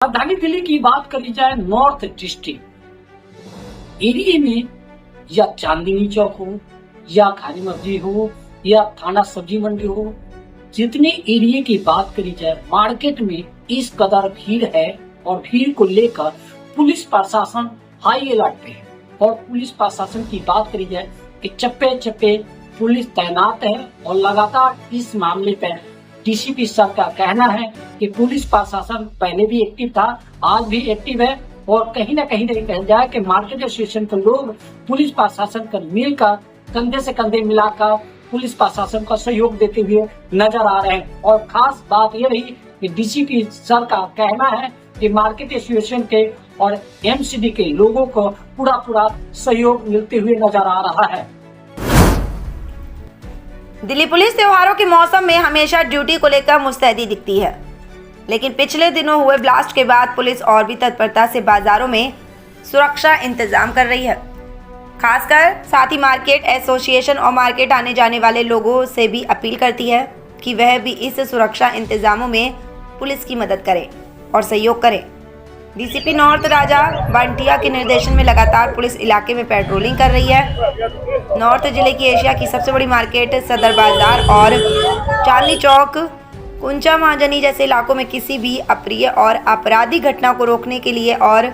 राजधानी दिल्ली की बात करी जाए नॉर्थ डिस्ट्रिक्ट एरिया में, या चांदनी चौक हो या खारी मस्जिद हो या थाना सब्जी मंडी हो, जितने एरिया की बात करी जाए मार्केट में इस कदर भीड़ है और भीड़ को लेकर पुलिस प्रशासन हाई अलर्ट पे है। और पुलिस प्रशासन की बात करी जाए कि चप्पे चप्पे पुलिस तैनात है और लगातार इस मामले पर डीसीपी सर का कहना है कि पुलिस प्रशासन पहले भी एक्टिव था, आज भी एक्टिव है और कहीं न कहीं कहा जाए कि मार्केट एसोसिएशन के लोग पुलिस प्रशासन का मिलकर कंधे से कंधे मिलाकर पुलिस प्रशासन का सहयोग देते हुए नजर आ रहे हैं। और खास बात यह रही कि डीसीपी सर का कहना है कि मार्केट एसोसिएशन के और एमसीडी के लोगों को पूरा सहयोग मिलते हुए नजर आ रहा है। दिल्ली पुलिस त्योहारों के मौसम में हमेशा ड्यूटी को लेकर मुस्तैदी दिखती है, लेकिन पिछले दिनों हुए ब्लास्ट के बाद पुलिस और भी तत्परता से बाजारों में सुरक्षा इंतजाम कर रही है। खासकर साथ ही मार्केट एसोसिएशन और मार्केट आने जाने वाले लोगों से भी अपील करती है कि वह भी इस सुरक्षा इंतजामों में पुलिस की मदद करें और सहयोग करें। डीसीपी नॉर्थ राजा बांटिया के निर्देशन में लगातार पुलिस इलाके में पेट्रोलिंग कर रही है। नॉर्थ जिले की एशिया की सबसे बड़ी मार्केट सदर बाजार और चांदनी चौक, कुंचा महाजनी जैसे इलाकों में किसी भी अप्रिय और आपराधिक घटना को रोकने के लिए और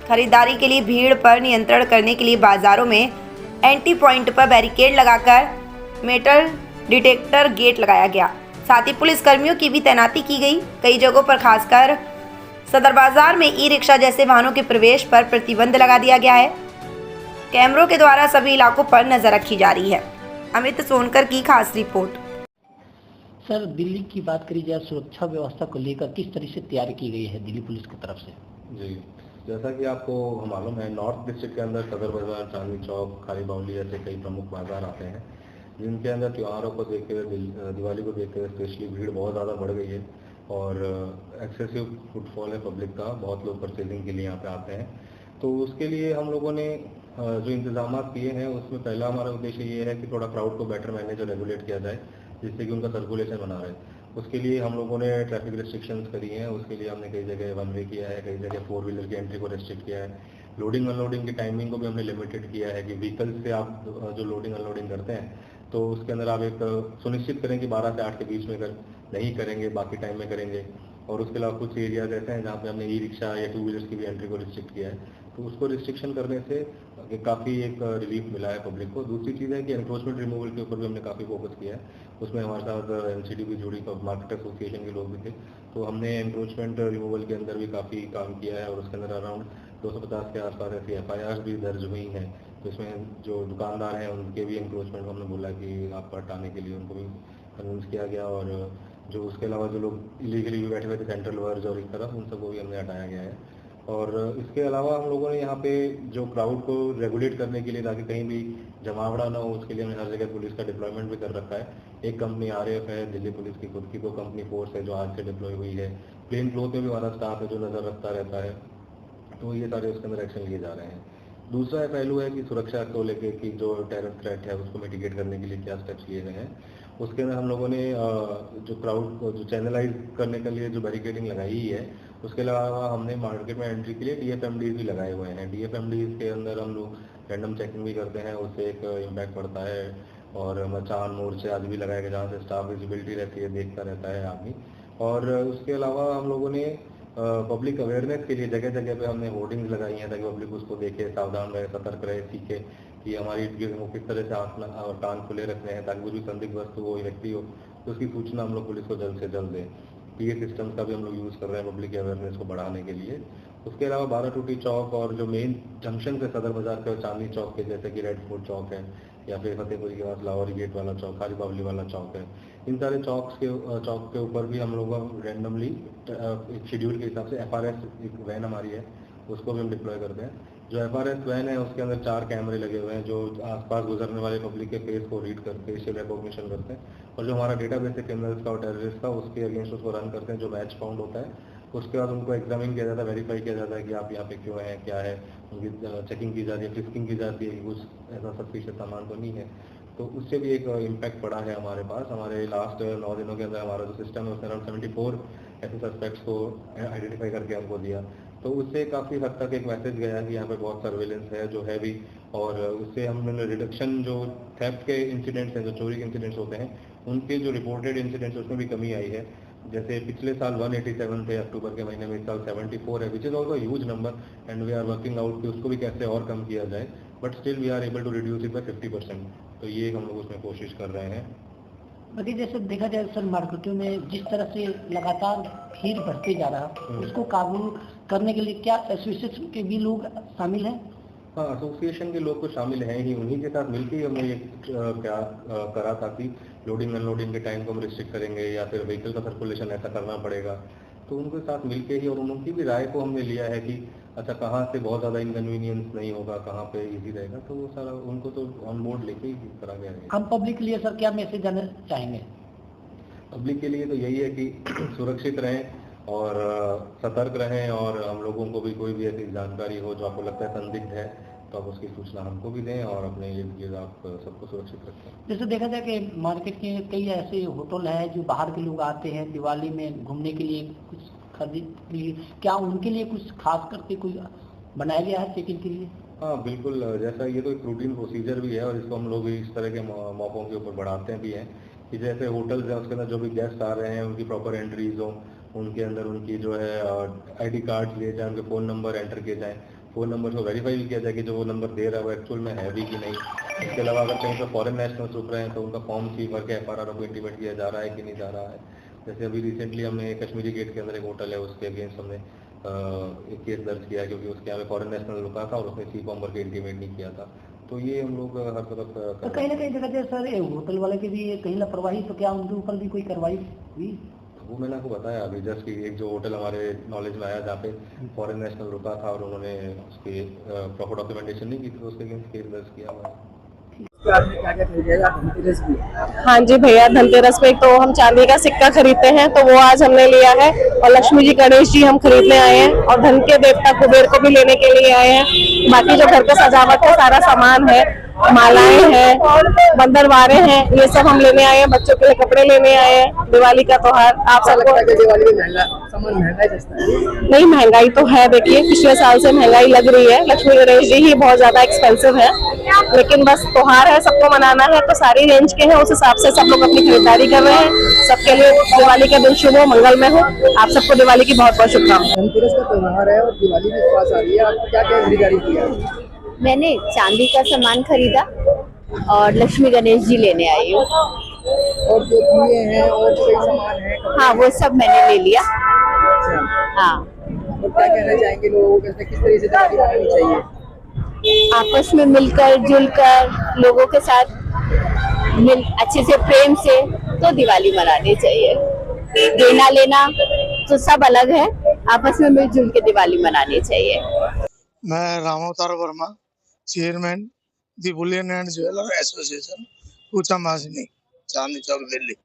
खरीदारी के लिए भीड़ पर नियंत्रण करने के लिए बाजारों में एंट्री पॉइंट पर बैरिकेड लगाकर मेटल डिटेक्टर गेट लगाया गया। साथ ही पुलिस कर्मियों की भी तैनाती की गई। कई जगहों पर खासकर सदर बाजार में ई रिक्शा जैसे वाहनों के प्रवेश पर प्रतिबंध लगा दिया गया है। कैमरों के द्वारा सभी इलाकों पर नजर रखी जा रही है। अमित सोनकर की खास रिपोर्ट। सर, दिल्ली की बात करी जाए सुरक्षा व्यवस्था को लेकर किस तरह से तैयारी की गई है दिल्ली पुलिस की तरफ से? जी, जैसा कि आपको मालूम है, नॉर्थ डिस्ट्रिक्ट के अंदर सदर बाजार, चांदनी चौक, खारी बावली जैसे कई प्रमुख बाजार आते हैं, जिनके अंदर त्योहारों को देखते हुए, दिवाली को देखते हुए स्पेशली भीड़ बहुत ज़्यादा बढ़ गई है और एक्सेसिव फुटफॉल है पब्लिक का। बहुत लोग परचेजिंग के लिए यहाँ पे आते हैं। तो उसके लिए हम लोगों ने जो इंतजाम किए हैं उसमें पहला हमारा उद्देश्य ये है कि थोड़ा क्राउड को बेटर मैनेज और रेगुलेट किया जाए, जिससे कि उनका सर्कुलेशन बना रहे। उसके लिए हम लोगों ने ट्रैफिक रिस्ट्रिक्शंस करी हैं। उसके लिए हमने कई जगह वन वे किया है, कई जगह 4 व्हीलर की एंट्री को रेस्ट्रिक्ट किया है। लोडिंग अनलोडिंग की टाइमिंग को भी हमने लिमिटेड किया है कि व्हीकल्स से आप जो लोडिंग अनलोडिंग करते हैं तो उसके अंदर आप एक सुनिश्चित करें कि 12 से 8 के बीच में नहीं करेंगे, बाकी टाइम में करेंगे। और उसके अलावा कुछ एरियाज ऐसे हैं जहाँ पे हमने ई रिक्शा या 2 व्हीलर्स की भी एंट्री को रिस्ट्रिक्ट किया है। तो उसको रिस्ट्रिक्शन करने से काफ़ी एक रिलीफ मिला है पब्लिक को। दूसरी चीज़ है कि एनक्रोचमेंट रिमूवल के ऊपर भी हमने काफ़ी फोकस किया है। उसमें हमारे साथ एनसीडी भी जुड़ी, मार्केट एसोसिएशन के लोग भी थे। तो हमने एनक्रोचमेंट रिमूवल के अंदर भी काफ़ी काम किया है और उसके अंदर अराउंड 250 के आसपास ऐसी FIR भी दर्ज हुई हैं। तो इसमें जो दुकानदार हैं उनके भी एनक्रोचमेंट हमने बोला कि आप हटाने के लिए उनको भी कन्विंस किया गया। और जो उसके अलावा जो लोग इलीगली भी बैठे हुए थे सेंट्रल वर्ज और इस तरह, उन सबको भी हमने हटाया गया है। और इसके अलावा हम लोगों ने यहाँ पे जो क्राउड को रेगुलेट करने के लिए, ताकि कहीं भी जमावड़ा ना हो, उसके लिए हमने हर जगह पुलिस का डिप्लॉयमेंट भी कर रखा है। एक कंपनी RAF है, दिल्ली पुलिस की खुद की 2 कंपनी फोर्स है जो आज से डिप्लॉय हुई है। प्लेन क्लोथ में भी हमारा स्टाफ है जो नज़र रखता रहता है। तो ये सारे उसके अंदर एक्शन लिए जा रहे हैं। दूसरा पहलू है कि सुरक्षा को लेकर कि जो टेरर थ्रेट है उसको मिटिगेट करने के लिए क्या स्टेप्स लिए गए हैं। उसके अंदर हम लोगों ने जो क्राउड को जो चैनलाइज करने के लिए जो बैरिकेडिंग लगाई ही है, उसके अलावा हमने मार्केट में एंट्री के लिए DFMDs भी लगाए हुए हैं। DFMDs के अंदर हम लोग रैंडम चेकिंग भी करते हैं, उससे एक इम्पैक्ट पड़ता है। और मचान मोर्चे आदि भी लगाए गए जहाँ से स्टाफ विजिबिलिटी रहती है, देखता रहता है आदमी। और उसके अलावा हम लोगों ने पब्लिक अवेयरनेस के लिए जगह जगह पे हमने होर्डिंग्स लगाई हैं ताकि पब्लिक उसको देखे, सावधान रहे, सतर्क रहे, सीखे कि हमारी वो किस तरह से आंख और कान खुले रखने हैं, ताकि कुछ भी संदिग्ध वस्तु हो, व्यक्ति हो तो उसकी सूचना हम लोग पुलिस को जल्द से जल्द दें। PA सिस्टम्स का भी हम लोग यूज़ कर रहे हैं पब्लिक अवेयरनेस को बढ़ाने के लिए। उसके अलावा 12 टूटी चौक और जो मेन जंक्शन से सदर बाजार के चांदनी चौक के, जैसे कि रेड फोर्ट चौक है या फिर फतेहपुरी के पास लाहौरी गेट वाला चौक, खारी बावली वाला चौक है, इन सारे चौक के ऊपर भी हम लोग रैंडमली एक शेड्यूल के हिसाब से FRS एक वैन हमारी है, उसको भी हम डिप्लॉय करते हैं। जो FRS वैन है उसके अंदर 4 कैमरे लगे हुए हैं जो आसपास गुजरने वाले पब्लिक के फेस को रीड करते, फेशियल रिकॉग्निशन करते हैं। और जो हमारा डेटाबेस है क्रिमिनल्स का और टेररिस्ट का, उसके अगेंस्ट उसको रन करते हैं। जो मैच फाउंड होता है उसके बाद उनको एग्जामिन किया जाता है, वेरीफाई किया जाता है कि आप यहाँ पे क्यों हैं, क्या है, उनकी चेकिंग की जाती है, फ्रिस्किंग की जाती है कि कुछ ऐसा सस्पिशियस सामान तो नहीं है। तो उससे भी एक इम्पैक्ट पड़ा है हमारे पास। हमारे लास्ट 9 दिनों के अंदर हमारा जो सिस्टम है उसने अराउंड 74 ऐसे सस्पेक्ट्स को आइडेंटिफाई करके हमको दिया। तो उससे काफ़ी हद तक एक मैसेज गया कि यहाँ पे बहुत सर्वेलेंस है जो है भी, और उससे हमने रिडक्शन जो थेफ्ट के इंसिडेंट्स हैं, जो चोरी के इंसिडेंट्स होते हैं, उनके जो रिपोर्टेड इंसिडेंट्स उसमें भी कमी आई है। जैसे पिछले साल 187 थे अक्टूबर के महीने में, इस साल 74 है, which is also huge number, and we are working out कि उसको भी कैसे और कम किया जाए, but still we are able to reduce it by 50%। तो ये हम लोग उसमें कोशिश कर रहे हैं। बाकी जैसे देखा जाए सर, मार्केटों में जिस तरह से लगातार भीड़ बढ़ते जा रहा है, उसको काबू करने के लिए क्या एसोसिएशन के भी लोग शामिल हैं? हाँ, एसोसिएशन के लोग तो शामिल हैं ही, उन्हीं के साथ मिलकर ही हमने ये करा था कि लोडिंग अनलोडिंग के टाइम को हम रिस्ट्रिक्ट करेंगे या फिर व्हीकल का सर्कुलेशन ऐसा करना पड़ेगा। तो उनके साथ मिलके ही, और उनकी भी राय को हमने लिया है कि अच्छा कहाँ से बहुत ज़्यादा इनकन्वीनियंस नहीं होगा, कहाँ पे इजी रहेगा, तो वो सारा उनको तो ऑन बोर्ड लेके ही करा गया है। हम पब्लिक के लिए सर क्या मैसेज देना चाहेंगे? पब्लिक के लिए तो यही है कि सुरक्षित रहें और सतर्क रहें, और हम लोगों को भी कोई भी ऐसी जानकारी हो जो आपको लगता है संदिग्ध है, तो आप उसकी सूचना हमको भी दें, और अपने इर्द गिर्द आप सबको सुरक्षित रखें। जैसे देखा जाए कि मार्केट के कई ऐसे होटल हैं जो बाहर के लोग आते हैं दिवाली में घूमने के लिए, कुछ खरीद के लिए, क्या उनके लिए कुछ खास करके कोई बनाया गया है चेकिंग के लिए? हाँ बिल्कुल, जैसा ये तो एक रूटीन प्रोसीजर भी है, और इसको हम लोग इस तरह के मौकों के ऊपर बढ़ाते भी हैं कि जैसे होटल्स हैं उसके अंदर जो भी गेस्ट आ रहे हैं उनकी प्रॉपर एंट्रीज हो, उनके अंदर उनकी जो है आईडी कार्ड लिए जाए, उनके फ़ोन नंबर एंटर किए जाएँ, फ़ोन नंबर को वेरीफाई भी किया जाए कि जो वो नंबर दे रहा है वो एक्चुअल में है भी कि नहीं। इसके अलावा अगर कहीं पर फॉरेन नेशनल्स रुक रहे हैं तो उनका फॉर्म सी भर के FRR को इंटीमेट किया जा रहा है कि नहीं जा रहा है। जैसे अभी रिसेंटली हमने कश्मीरी गेट के अंदर एक होटल है, उसके अगेंस्ट हमने एक केस दर्ज किया क्योंकि उसके यहाँ पे फॉरेन नेशनल रुका था और उसने सी फॉर्म भर के इंटीमेट नहीं किया था। तो ये हम लोग हर तरफ तो कहीं ना कहीं देखा जाए सर, होटल वाले की भी कहीं लापरवाही, तो क्या उनके ऊपर भी कोई कार्रवाई हुई? वो मैंने आपको बताया अभी जस्ट कि एक जो होटल हमारे नॉलेज में आया जहाँ पे फॉरेन नेशनल रुका था और उन्होंने उसकी प्रॉपर डॉक्यूमेंटेशन नहीं की थी, तो उसके अगेंस्ट केस दर्ज किया हुआ है। हाँ जी भैया, धनतेरस पे तो हम चांदी का सिक्का खरीदते हैं, तो वो आज हमने लिया है, और लक्ष्मी जी गणेश जी हम खरीदने आए हैं, और धन के देवता कुबेर को भी लेने के लिए आए हैं। बाकी जो घर का सजावट का सारा सामान है, मालाएं हैं, बंदरवारे हैं, ये सब हम लेने आए हैं। बच्चों के लिए कपड़े लेने आए हैं, दिवाली का त्योहार। आप सबको दिवाली में सामान महंगा है सस्ता है? नहीं, महंगाई तो है, देखिए पिछले साल से महंगाई लग रही है। लक्ष्मी गणेश जी ही बहुत ज्यादा एक्सपेंसिव है, लेकिन बस त्योहार है, सबको मनाना है, तो सारी रेंज के हैं, उस हिसाब से सब लोग अपनी खरीदारी कर रहे हैं। सबके लिए दिवाली का दिन शुभ हो, मंगलमय हो। आप सबको दिवाली की बहुत बहुत शुभकामनाएं। धनतेरस का त्योहार है और दिवाली भी पास आ रही है, आप क्या क्या खरीदारी किया? मैंने चांदी का सामान खरीदा और लक्ष्मी गणेश जी लेने आई हूँ। और जो दिए हैं और कई सामान है? हाँ, वो सब मैंने ले लिया। अच्छा, हाँ, और क्या कहना चाहेंगे लोगों को, किस तरह से दिवाली मनानी चाहिए? आपस में मिलकर जुलकर लोगों के साथ अच्छे से प्रेम से तो दिवाली मनानी चाहिए। देना लेना तो सब अलग है, आपस में मिलजुल के दिवाली मनानी चाहिए। मैं Ramavatar Verma, chairman the bullion and jeweller association, ऊंचा माजनी, चांदनी चौक, दिल्ली।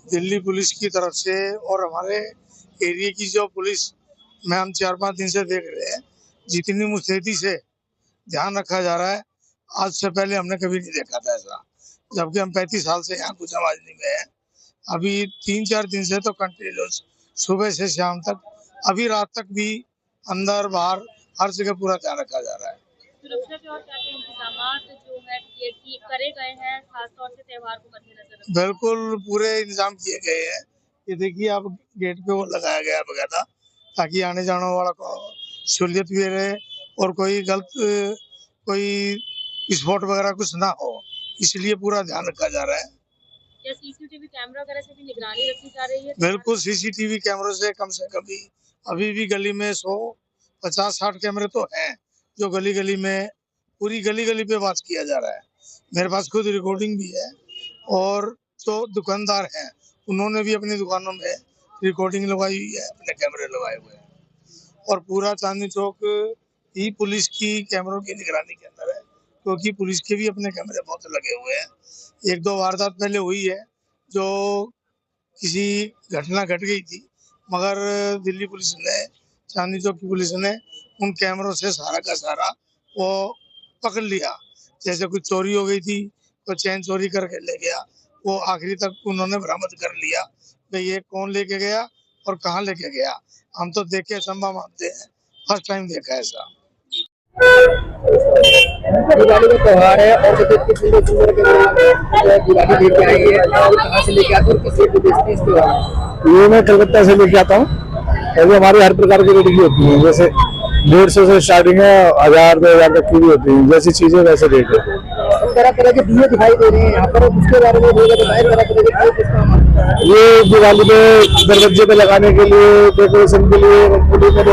दिल्ली पुलिस की तरफ से और हमारे एरिया की जो पुलिस में हम 4-5 दिन से देख रहे हैं, जितनी मुस्तैदी से ध्यान रखा जा रहा है, आज से पहले हमने कभी नहीं देखा था ऐसा। जबकि हम 35 साल से यहाँ ऊंचा माजनी में हैं। अभी 3-4 दिन से तो कंटिन्यूस सुबह से शाम तक, अभी रात तक भी अंदर बाहर हर जगह पूरा ध्यान रखा जा रहा है। सुरक्षा के और क्या क्या इंतजामात जो है ये करे गए हैं, खासतौर से त्योहार को मद्देनजर? बिल्कुल पूरे इंतजाम किए गए हैं। ये देखिए आप, गेट पे वो लगाया गया बकायदा, ताकि आने जाने वाला को सहूलियत भी रहे और कोई गलत कोई विस्फोट वगैरह कुछ ना हो, इसलिए पूरा ध्यान रखा जा रहा है। क्या सीसीटीवी कैमरा वगैरह से भी निगरानी रखी जा रही है? बिल्कुल, सीसीटीवी कैमरों से कम भी अभी भी गली में 150-60 कैमरे तो हैं, जो गली गली में पूरी गली गली पे बात किया जा रहा है। मेरे पास खुद रिकॉर्डिंग भी है, और जो दुकानदार हैं उन्होंने भी अपनी दुकानों में रिकॉर्डिंग लगाई हुई है, अपने कैमरे लगाए हुए हैं, और पूरा चांदनी चौक ही पुलिस की कैमरों की निगरानी के अंदर है, क्योंकि पुलिस के भी अपने कैमरे बहुत लगे हुए हैं। 1-2 वारदात पहले हुई है जो किसी घटना घट गई थी, मगर दिल्ली पुलिस ने, चांदनी चौक की पुलिस ने उन कैमरों से सारा का सारा वो पकड़ लिया। जैसे कुछ चोरी हो गई थी तो चैन चोरी करके ले गया। वो आखिरी तक उन्होंने बरामद कर लिया कि ये कौन लेके गया और कहाँ लेके गया। हम तो देख के संभव मानते हैं, फर्स्ट टाइम देखा है ऐसा। दिवाली का त्योहार है और कितने सुंदर सुंदर के दिवाली लेके आई है और कहाँ से लेके आते हैं और किस रेट में बेचते हैं इस त्योहार? ये मैं कलकत्ता से लेके आता हूँ। और हमारी हर प्रकार की रेट की होती है, जैसे 150 से स्टार्टिंग है, 1000 2000 तक की भी होती है। जैसी चीजें वैसे रेट है। तरह तरह के दिए दिखाई दे रहे हैं यहाँ पर, उसके बारे में बताएं। तरह तरह के दिए किस काम आते हैं? ये दिवाली में दरवाजे पे लगाने के लिए, डेकोरेशन के लिए, रंगोली में,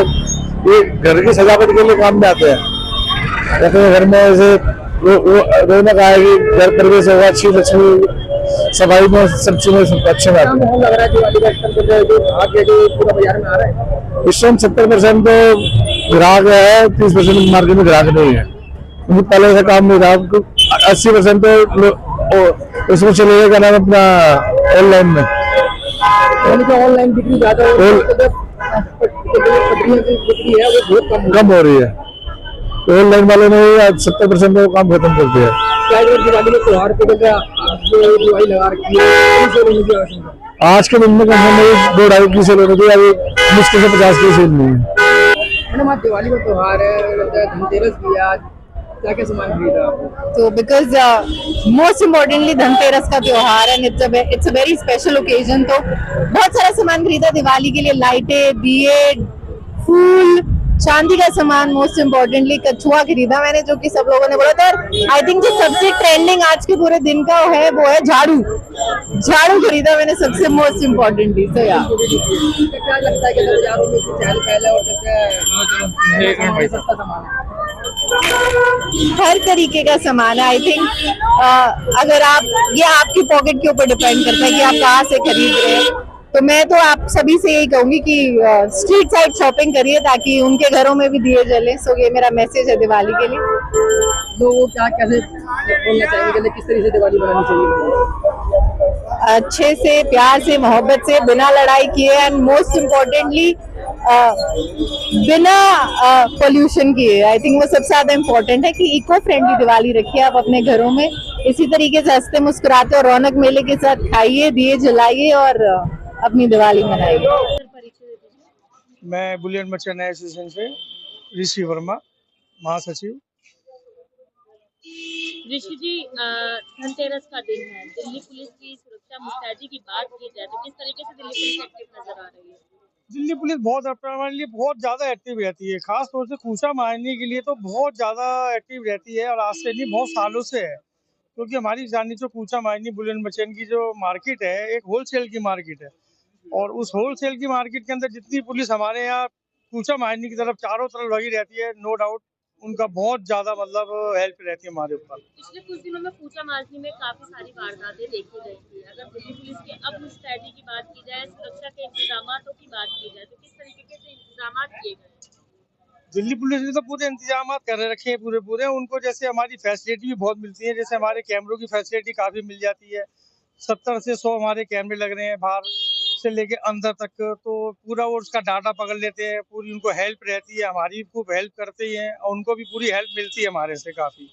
ये घर की सजावट के लिए काम में आते हैं। जैसे घर में ऐसे रौनक आएगी, घर प्रवेश होगा, अच्छी लक्ष्मी सफाई में सब चीजें अच्छे में आती है। लग रहा है दिवाली का जो भाग्य जो पूरा बाजार में आ रहा है इस टाइम 70% तो ग्राहक है, 30% मार्केट में ग्राहक नहीं है, क्योंकि पहले से काम नहीं था। 80% तो उसमें चलेगा क्या नाम अपना ऑनलाइन में, ऑनलाइन बिक्री ज्यादा बिक्री है वो बहुत कम हो रही है। ऑनलाइन वाले ने 70% तो काम खत्म कर दिया। क्या दिवाली के त्योहार पे दिवाली लगा रखी है? आज के दिन में कम से कम 2-2.5 की सेल होती है, अभी मुश्किल से 50 की सेल नहीं है। मैडम आज दिवाली का त्योहार है, धनतेरस भी आज, क्या क्या सामान खरीदा आपने? तो बिकॉज मोस्ट इम्पोर्टेंटली धनतेरस का त्योहार है, it's a very special occasion. तो बहुत सारा सामान खरीदा दिवाली के लिए, लाइटें, दिए, फूल, चांदी का सामान, मोस्ट इम्पोर्टेंटली कछुआ खरीदा मैंने, जो कि सब लोगों ने बोला था। आई थिंक जो सबसे ट्रेंडिंग आज के पूरे दिन का है वो है झाड़ू खरीदा मैंने सबसे मोस्ट इम्पोर्टेंटली। तो यार क्या लगता है कि बाजारों में चहल पहल और सस्ता सामान है? हर तरीके का सामान है। आई थिंक अगर आप, ये आपकी पॉकेट के ऊपर डिपेंड करता है कि आप कहाँ से खरीद रहे हैं। तो मैं तो आप सभी से यही कहूंगी कि स्ट्रीट साइड शॉपिंग करिए ताकि उनके घरों में भी दिए जले। सो ये मेरा मैसेज है दिवाली के लिए। लोग क्या कैसे बोलना चाहेंगे, किस तरीके से दिवाली मनानी चाहिए? अच्छे से, प्यार से, मोहब्बत से, बिना लड़ाई किए, एंड मोस्ट इम्पोर्टेंटली बिना पोल्यूशन किए। आई थिंक वो सबसे ज्यादा इम्पोर्टेंट है कि इको फ्रेंडली दिवाली रखिए आप अपने घरों में। इसी तरीके से हंसते मुस्कुराते और रौनक मेले के साथ खाइए, दिए जलाइए और अपनी दिवाली मनाइए। मैं बुलियन मर्चेंट एसोसिएशन से ऋषि वर्मा, महासचिव। ऋषि जी, धनतेरस का दिन है, दिल्ली पुलिस की सुरक्षा मुस्तैदी की बात की जाए तो किस तरीके से दिल्ली पुलिस एक्टिव नजर आ रही है? दिल्ली पुलिस हमारे लिए बहुत ज्यादा एक्टिव रहती है, खास तौर से कूचा मारने के लिए तो बहुत ज्यादा एक्टिव रहती है, और आज से नहीं बहुत सालों से है। क्योंकि हमारी जानी जो कूचा मारनी बुलियन मर्चेंट की जो मार्केट है, एक होलसेल की मार्केट है, और उस होलसेल की मार्केट के अंदर जितनी पुलिस हमारे यहाँ कूचा मारने की तरफ चारों तरफ लगी रहती है, नो डाउट उनका बहुत ज्यादा मतलब हेल्प रहती है हमारे ऊपर। पिछले कुछ दिनों में कूचा मारने में काफी सारी वारदातें देखी गई थी। अगर दिल्ली पुलिस के अब मुस्तैदी की बात की जाए, सुरक्षा के इंतजामों की बात की जाए तो किस तरीके से इंतजाम किए गए? दिल्ली पुलिस ने तो पूरे इंतजाम कर रखे हैं पूरे। उनको जैसे हमारी फैसिलिटी भी बहुत मिलती है, जैसे हमारे कैमरों की फैसिलिटी काफी मिल जाती है। 70 से 100 हमारे कैमरे लग रहे हैं बाहर से लेके अंदर तक, तो पूरा वो उसका डाटा पकड़ लेते हैं। पूरी उनको हेल्प रहती है, हमारी खूब हेल्प करते ही हैं, और उनको भी पूरी हेल्प मिलती है हमारे से काफी।